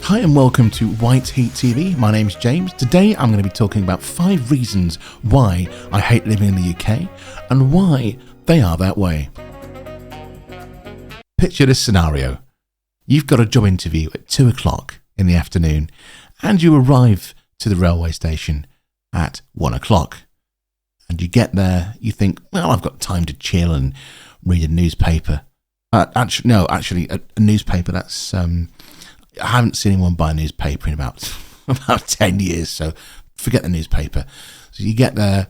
Hi and welcome to White Heat TV. My name's James. Today I'm going to be talking about 5 reasons why I hate living in the UK and why they are that way. Picture this scenario. You've got a job interview at 2 o'clock in the afternoon and you arrive to the railway station at 1 o'clock. And you get there, you think, well, I've got time to chill and read a newspaper. Actually, a newspaper, that's... I haven't seen anyone buy a newspaper in about 10 years, so forget the newspaper. So you get there,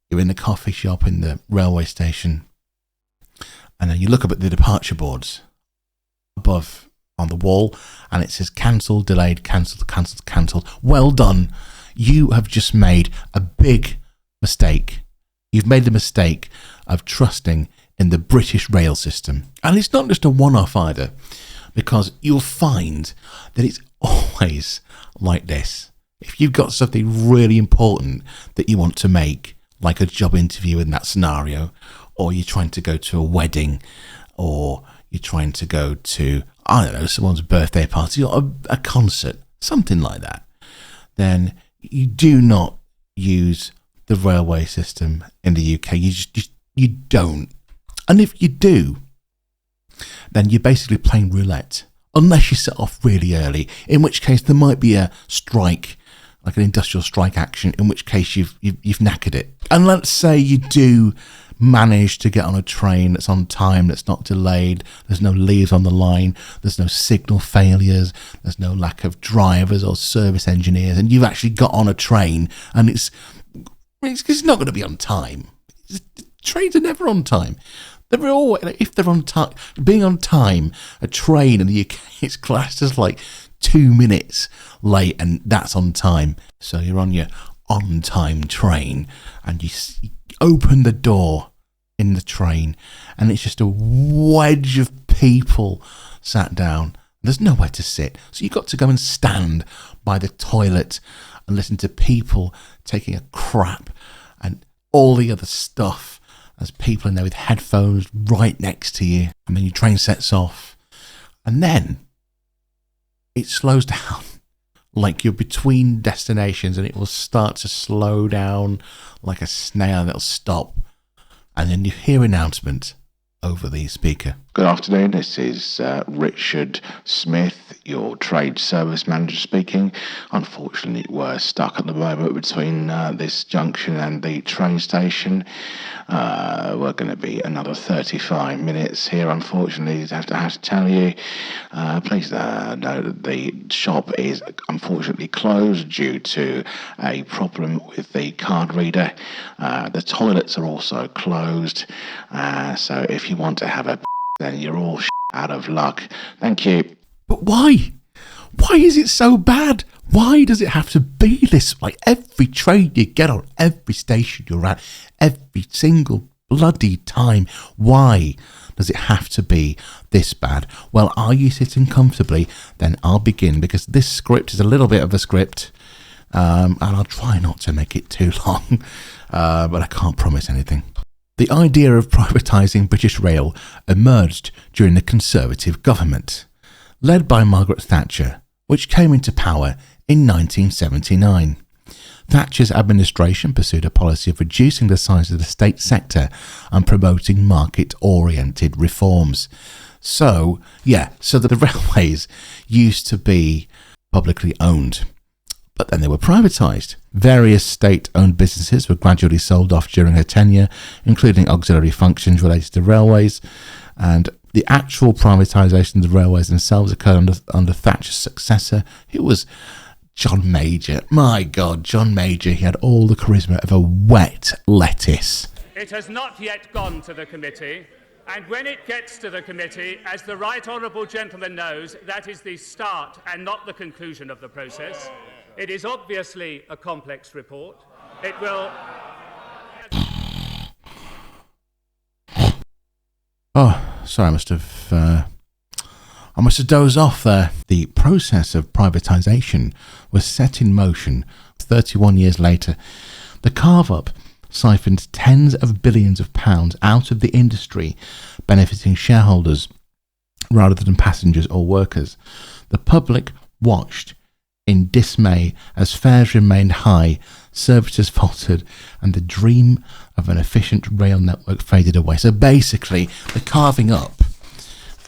you're in the coffee shop in the railway station, and then you look up at the departure boards above on the wall, and it says cancelled, delayed, cancelled. Well done. You have just made a big mistake. You've made the mistake of trusting in the British rail system. And it's not just a one-off either, because you'll find that it's always like this. If you've got something really important that you want to make, like a job interview in that scenario, or you're trying to go to a wedding, or you're trying to go to, I don't know, someone's birthday party or a concert, something like that, then you do not use the railway system in the UK. You don't. And if you do, then you're basically playing roulette, unless you set off really early, in which case there might be a strike, like an industrial strike action, in which case you've knackered it. And let's say you do manage to get on a train that's on time, that's not delayed, there's no leaves on the line, there's no signal failures, there's no lack of drivers or service engineers, and you've actually got on a train and it's not going to be on time. Trains are never on time. They're always, if they're on time, being on time, a train in the UK is classed as like 2 minutes late, and that's on time. So you're on your on-time train, and you open the door in the train, and it's just a wedge of people sat down. There's nowhere to sit, so you've got to go and stand by the toilet and listen to people taking a crap and all the other stuff. There's people in there with headphones right next to you, and then your train sets off, and then it slows down like you're between destinations, and it will start to slow down like a snail, and it'll stop, and then you hear an announcement over the speaker. Good afternoon, this is Richard Smith, your trade service manager speaking. Unfortunately, we're stuck at the moment between this junction and the train station. We're going to be another 35 minutes here, unfortunately, I have to tell you. Please know that the shop is unfortunately closed due to a problem with the card reader. The toilets are also closed, so if you want to have a then you're all out of luck. Thank you. But why? Why is it so bad? Why does it have to be this way? Every train you get on, every station you're at, every single bloody time. Why does it have to be this bad? Well, are you sitting comfortably? Then I'll begin, because this script is a little bit of a script, and I'll try not to make it too long, but I can't promise anything. The idea of privatising British Rail emerged during the Conservative government, led by Margaret Thatcher, which came into power in 1979. Thatcher's administration pursued a policy of reducing the size of the state sector and promoting market-oriented reforms. So that the railways used to be publicly owned, but then they were privatised. Various state-owned businesses were gradually sold off during her tenure, including auxiliary functions related to railways, and the actual privatisation of the railways themselves occurred under Thatcher's successor, who was John Major. My God, John Major, he had all the charisma of a wet lettuce. It has not yet gone to the committee, and when it gets to the committee, as the right honourable gentleman knows, that is the start and not the conclusion of the process. It is obviously a complex report. It will... Oh, sorry, I must have dozed off there. The process of privatisation was set in motion 31 years later. The carve-up siphoned tens of billions of pounds out of the industry, benefiting shareholders rather than passengers or workers. The public watched in dismay as fares remained high, services faltered, and the dream of an efficient rail network faded away. So basically, the carving up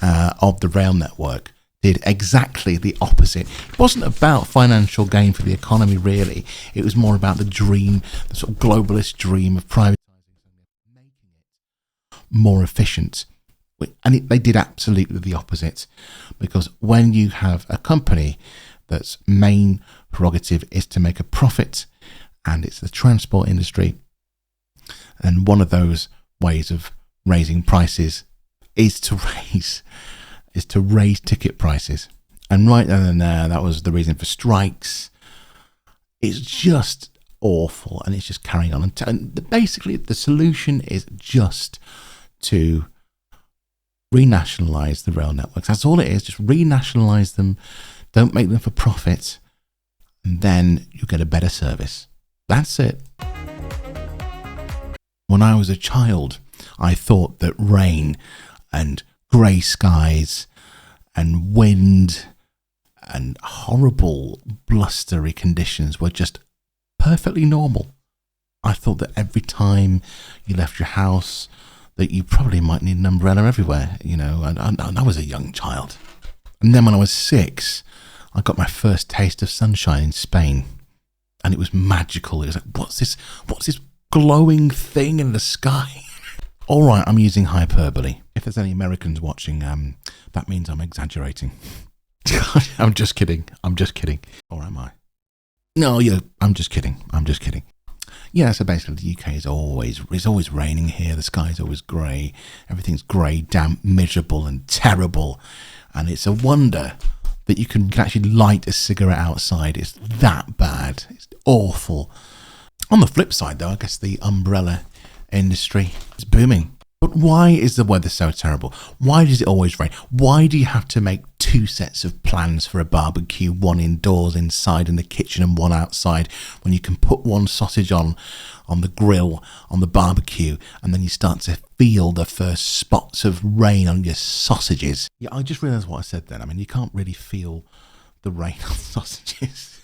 of the rail network did exactly the opposite. It wasn't about financial gain for the economy, really. It was more about the dream, the sort of globalist dream of privatising, making it more efficient. And they did absolutely the opposite, because when you have a company that's main prerogative is to make a profit, and it's the transport industry, and one of those ways of raising prices is to raise ticket prices. And right then and there, that was the reason for strikes. It's just awful, and it's just carrying on. And basically, the solution is just to renationalise the rail networks. That's all it is. Just renationalise them. Don't make them for profit, and then you get a better service. That's it. When I was a child, I thought that rain and grey skies and wind and horrible blustery conditions were just perfectly normal. I thought that every time you left your house that you probably might need an umbrella everywhere, and I was a young child. And then when I was 6, I got my first taste of sunshine in Spain, and it was magical. It was like, what's this glowing thing in the sky? All right, I'm using hyperbole. If there's any Americans watching, that means I'm exaggerating. I'm just kidding. Or am I? No, I'm just kidding. Yeah, so basically the UK it's always raining here. The sky's always grey. Everything's grey, damp, miserable and terrible. And it's a wonder that you can actually light a cigarette outside. It's that bad. It's awful. On the flip side, though, I guess the umbrella industry is booming. But why is the weather so terrible? Why does it always rain? Why do you have to make 2 sets of plans for a barbecue, one indoors inside in the kitchen and one outside, when you can put one sausage on the grill, on the barbecue, and then you start to feel the first spots of rain on your sausages? Yeah, I just realised what I said then. I mean, you can't really feel the rain on sausages.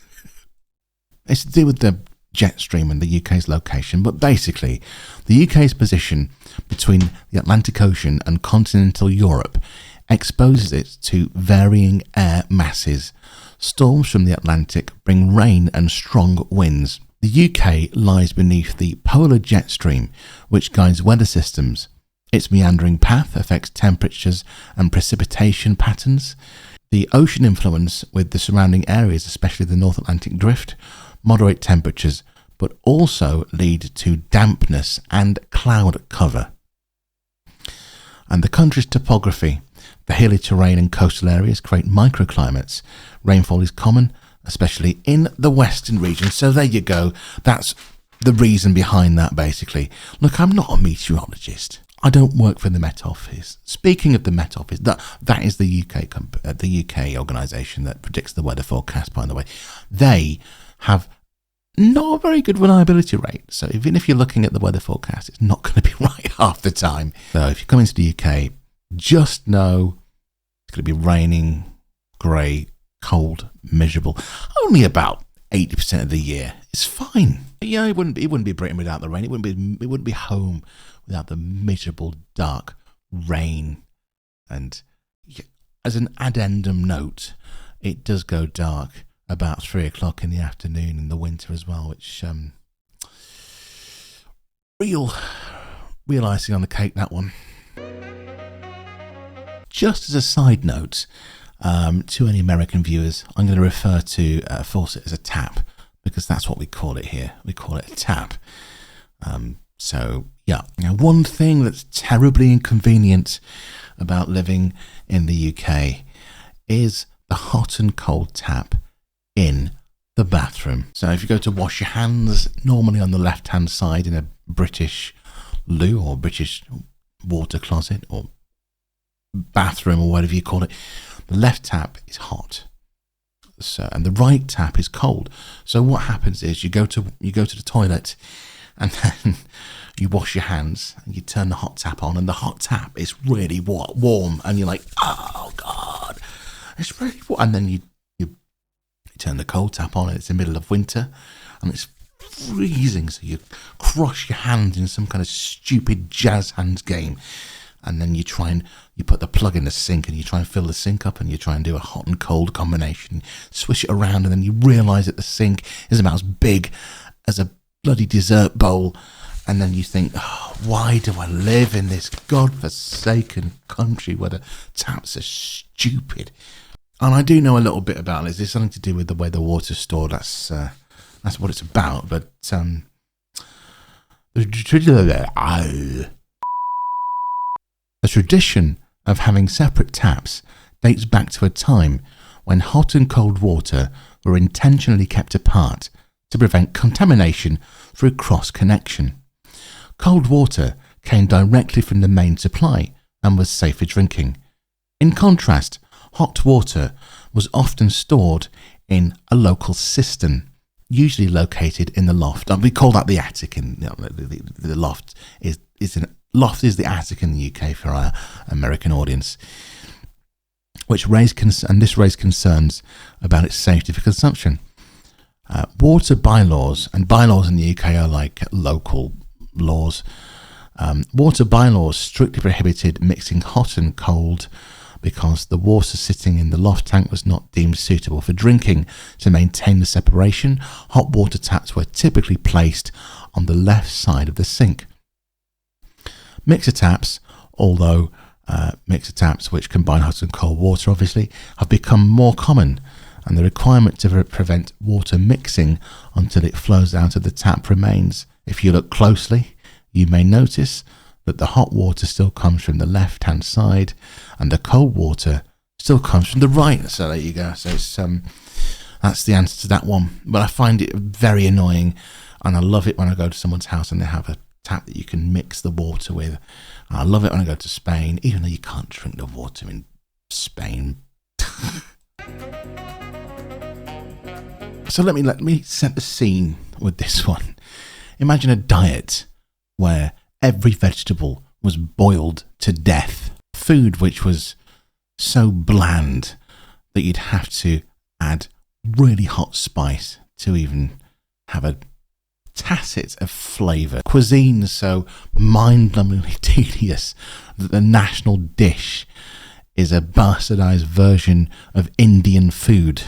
It's to do with the jet stream and the UK's location, but basically the UK's position between the Atlantic Ocean and continental Europe exposes it to varying air masses. Storms from the Atlantic bring rain and strong winds. The UK lies beneath the polar jet stream, which guides weather systems. Its meandering path affects temperatures and precipitation patterns. The ocean influence with the surrounding areas, especially the North Atlantic Drift, moderate temperatures, but also lead to dampness and cloud cover. And the country's topography, the hilly terrain and coastal areas create microclimates. Rainfall is common, especially in the western region. So there you go. That's the reason behind that, basically. Look, I'm not a meteorologist. I don't work for the Met Office. Speaking of the Met Office, that is the UK organisation that predicts the weather forecast, by the way. They have not a very good reliability rate. So even if you're looking at the weather forecast, it's not going to be right half the time. So if you come into the UK, just know it's going to be raining, grey, cold, miserable. Only about 80% of the year. It's fine. Yeah, it wouldn't be Britain without the rain. It wouldn't be home without the miserable, dark rain. And as an addendum note, it does go dark about 3 o'clock in the afternoon in the winter as well, which real icing on the cake, that one. Just as a side note, to any American viewers, I'm going to refer to faucet as a tap, because that's what we call it here. We call it a tap. So, yeah. Now, one thing that's terribly inconvenient about living in the UK is the hot and cold tap in the bathroom. So if you go to wash your hands, normally on the left-hand side in a British loo or British water closet or bathroom or whatever you call it, the left tap is hot. So, and the right tap is cold. So what happens is you go to the toilet and then you wash your hands and you turn the hot tap on, and the hot tap is really warm, and you're like, oh God, it's really warm. And then you turn the cold tap on, and it's the middle of winter, and it's freezing, so you cross your hands in some kind of stupid jazz hands game, and then you put the plug in the sink, and you try and fill the sink up, and you try and do a hot and cold combination, swish it around, and then you realise that the sink is about as big as a bloody dessert bowl, and then you think, oh, why do I live in this godforsaken country where the taps are stupid? And I do know a little bit about this. There's something to do with the way the water's stored. That's what it's about. But the tradition of having separate taps dates back to a time when hot and cold water were intentionally kept apart to prevent contamination through cross-connection. Cold water came directly from the main supply and was safe for drinking. In contrast, hot water was often stored in a local cistern, usually located in the loft. And we call that the attic. The loft is the attic in the UK for our American audience, which raised concerns about its safety for consumption. Water bylaws, and bylaws in the UK are like local laws. Water bylaws strictly prohibited mixing hot and cold because the water sitting in the loft tank was not deemed suitable for drinking. To maintain the separation, hot water taps were typically placed on the left side of the sink. Mixer taps, although mixer taps which combine hot and cold water obviously, have become more common, and the requirement to prevent water mixing until it flows out of the tap remains. If you look closely, you may notice that the hot water still comes from the left-hand side and the cold water still comes from the right. So there you go. So it's that's the answer to that one. But I find it very annoying, and I love it when I go to someone's house and they have a tap that you can mix the water with. And I love it when I go to Spain, even though you can't drink the water in Spain. So let me set the scene with this one. Imagine a diet where every vegetable was boiled to death. Food which was so bland that you'd have to add really hot spice to even have a tacit of flavour. Cuisine so mind-numbingly tedious that the national dish is a bastardised version of Indian food.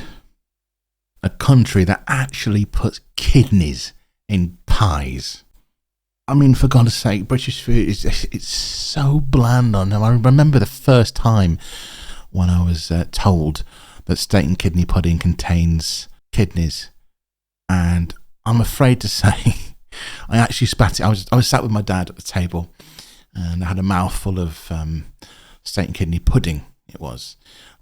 A country that actually puts kidneys in pies. I mean, for God's sake, British food it's so bland on them. I remember the first time when I was told that steak and kidney pudding contains kidneys, and I'm afraid to say I actually spat it. I was sat with my dad at the table, and I had a mouthful of steak and kidney pudding. It was.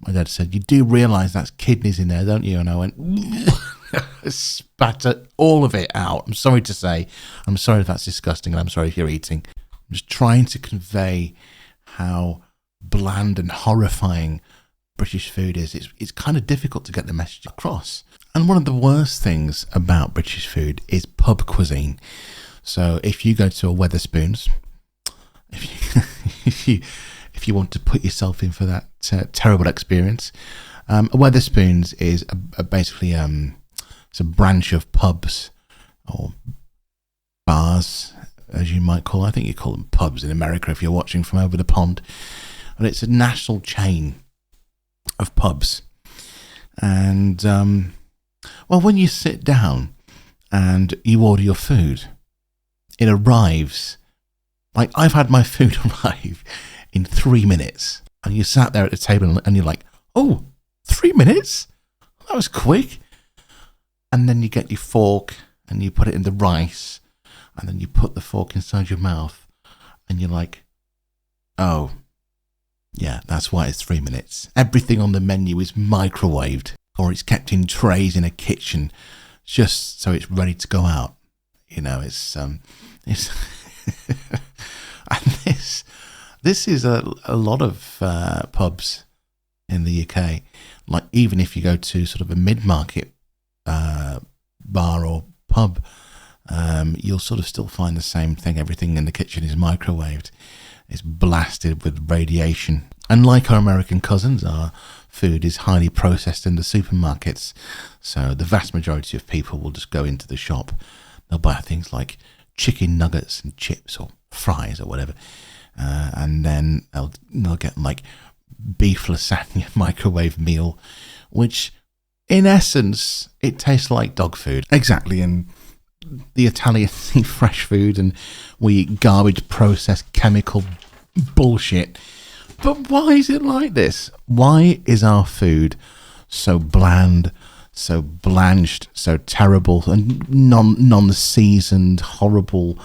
My dad said, "You do realise that's kidneys in there, don't you?" And I went, spat all of it out. I'm sorry to say. I'm sorry if that's disgusting, and I'm sorry if you're eating. I'm just trying to convey how bland and horrifying British food is. It's kind of difficult to get the message across. And one of the worst things about British food is pub cuisine. So if you go to a Wetherspoons, if you want to put yourself in for that terrible experience, a Wetherspoons is basically it's a branch of pubs or bars, as you might call. I think you call them pubs in America if you're watching from over the pond. But it's a national chain of pubs. And well, when you sit down and you order your food, it arrives. Like, I've had my food arrive in 3 minutes, and you sat there at the table and you're like, oh, 3 minutes? That was quick. And then you get your fork and you put it in the rice, and then you put the fork inside your mouth, and you're like, oh, yeah, that's why it's 3 minutes. Everything on the menu is microwaved, or it's kept in trays in a kitchen just so it's ready to go out. You know, it's and this is a lot of pubs in the UK. Like, even if you go to sort of a mid-market bar or pub, you'll sort of still find the same thing. Everything in the kitchen is microwaved. It's blasted with radiation. And like our American cousins, our food is highly processed in the supermarkets. So the vast majority of people will just go into the shop. They'll buy things like chicken nuggets and chips or fries or whatever. And then they'll get like beef lasagna microwave meal, which in essence, it tastes like dog food. Exactly. And the Italians eat fresh food and we eat garbage processed chemical bullshit. But why is it like this? Why is our food so bland, so blanched, so terrible, and non-seasoned, horrible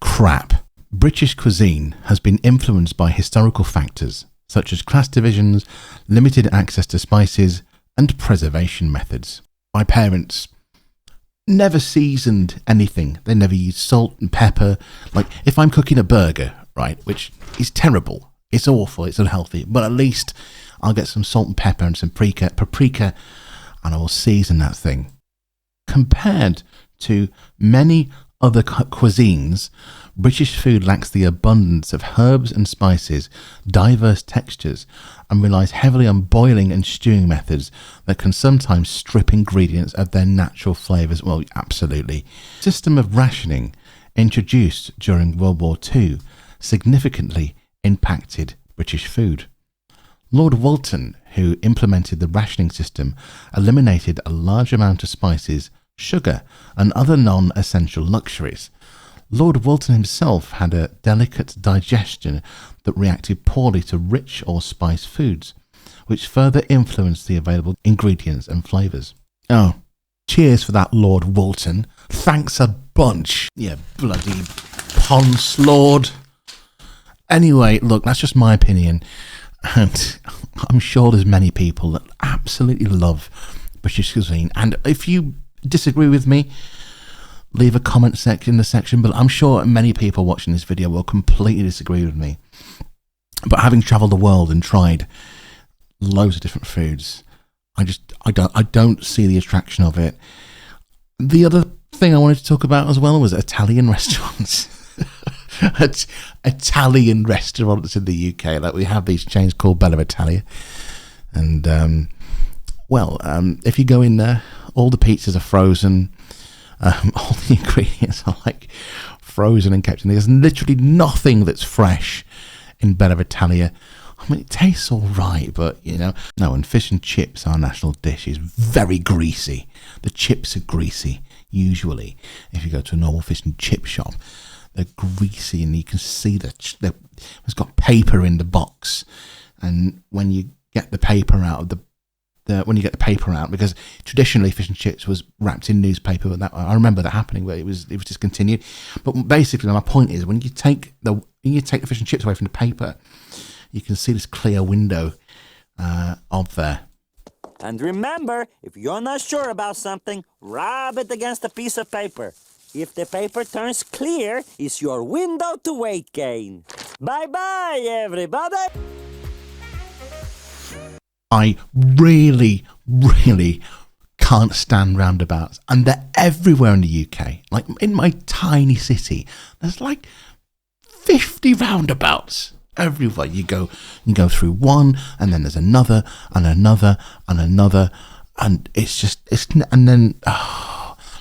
crap? British cuisine has been influenced by historical factors such as class divisions, limited access to spices, and preservation methods. My parents never seasoned anything. They never used salt and pepper. Like, if I'm cooking a burger, right, which is terrible, it's awful, it's unhealthy, but at least I'll get some salt and pepper and some paprika, and I will season that thing. Compared to many other cuisines, British food lacks the abundance of herbs and spices, diverse textures, and relies heavily on boiling and stewing methods that can sometimes strip ingredients of their natural flavours. Well, absolutely. The system of rationing, introduced during World War II, significantly impacted British food. Lord Walton, who implemented the rationing system, eliminated a large amount of spices, sugar, and other non-essential luxuries. Lord Walton himself had a delicate digestion that reacted poorly to rich or spiced foods, which further influenced the available ingredients and flavours. Oh, cheers for that, Lord Walton. Thanks a bunch, you bloody ponce lord. Anyway, look, that's just my opinion, and I'm sure there's many people that absolutely love British cuisine, and if you disagree with me, leave a comment section in the section, but I'm sure many people watching this video will completely disagree with me. But having travelled the world and tried loads of different foods, I don't see the attraction of it. The other thing I wanted to talk about as well was Italian restaurants. Italian restaurants in the UK. Like, we have these chains called Bella Italia, and if you go in there, all the pizzas are frozen. All the ingredients are like frozen and kept in. There's literally nothing that's fresh in Bella Italia. I mean, it tastes all right, but no. And fish and chips, our national dish, is very greasy. The chips are greasy, usually. If you go to a normal fish and chip shop, they're greasy, and you can see that it's got paper in the box. And when you get the paper out of because traditionally fish and chips was wrapped in newspaper, but I remember that happening, but it was discontinued. But basically, my point is, when you take the fish and chips away from the paper, you can see this clear window of there. And remember, if you're not sure about something, rub it against a piece of paper. If the paper turns clear, it's your window to weight gain. Bye-bye, everybody! I really, really can't stand roundabouts, and they're everywhere in the UK. Like, in my tiny city, there's like 50 roundabouts everywhere. You go through one, and then there's another, and another, and another, and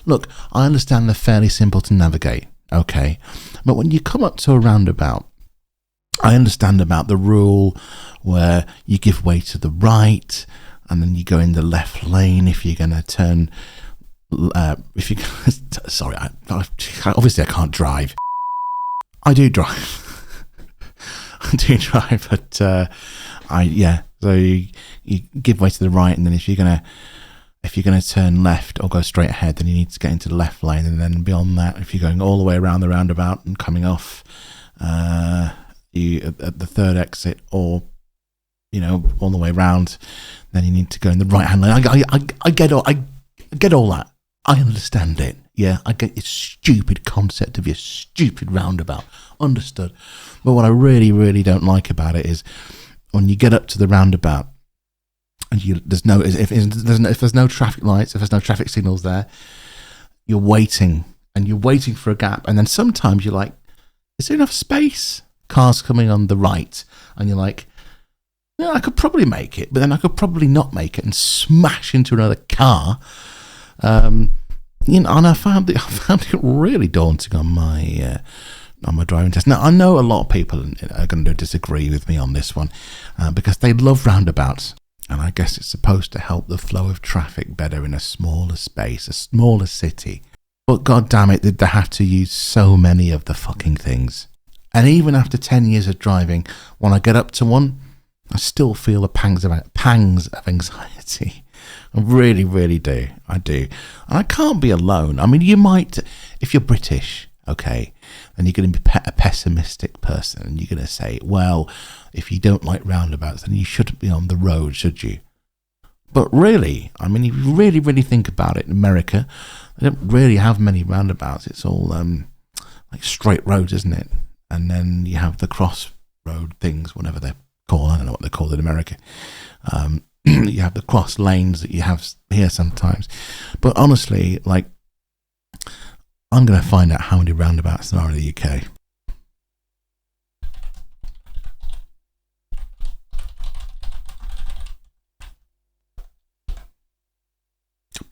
look, I understand they're fairly simple to navigate, okay, but when you come up to a roundabout, I understand about the rule where you give way to the right and then you go in the left lane if you're going to turn. Sorry, obviously I can't drive. I do drive. But so you give way to the right, and then if you're gonna turn left or go straight ahead, then you need to get into the left lane, and then beyond that, if you're going all the way around the roundabout and coming off, you at the third exit, or all the way around, then you need to go in the right hand lane. I get all that. I understand it. Yeah, I get your stupid concept of your stupid roundabout. Understood. But what I really, really don't like about it is when you get up to the roundabout and if there's no traffic lights, if there's no traffic signals there, you're waiting for a gap, and then sometimes you're like, is there enough space? Cars coming on the right, and you're like, I could probably make it, but then I could probably not make it and smash into another car. And I found it really daunting on my driving test. Now, I know a lot of people are going to disagree with me on this one because they love roundabouts, and I guess it's supposed to help the flow of traffic better in a smaller space, a smaller city. But god damn it, did they have to use so many of the fucking things? And even after 10 years of driving, when I get up to one, I still feel the pangs of anxiety. I really, really do. I do. And I can't be alone. I mean, you might, if you're British, okay, then you're going to be a pessimistic person. And you're going to say, well, if you don't like roundabouts, then you shouldn't be on the road, should you? But really, I mean, if you really, really think about it, in America, they don't really have many roundabouts. It's all like straight roads, isn't it? And then you have the crossroad things, whatever they're called. I don't know what they're called in America. You have the cross lanes that you have here sometimes. But honestly, like, I'm going to find out how many roundabouts there are in the UK.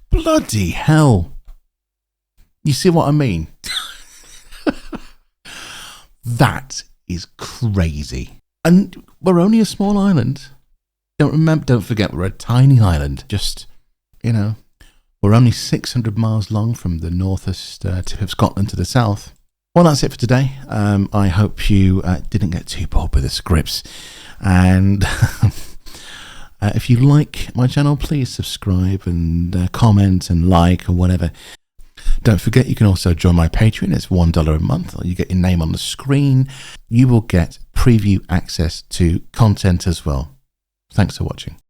Bloody hell. You see what I mean? That is crazy. And we're only a small island. Don't forget, we're a tiny island. Just, we're only 600 miles long from the northest tip of Scotland to the south. Well, that's it for today. I hope you didn't get too bored with the scripts. And if you like my channel, please subscribe and comment and like or whatever. Don't forget, you can also join my Patreon. It's $1 a month. You get your name on the screen. You will get preview access to content as well. Thanks for watching.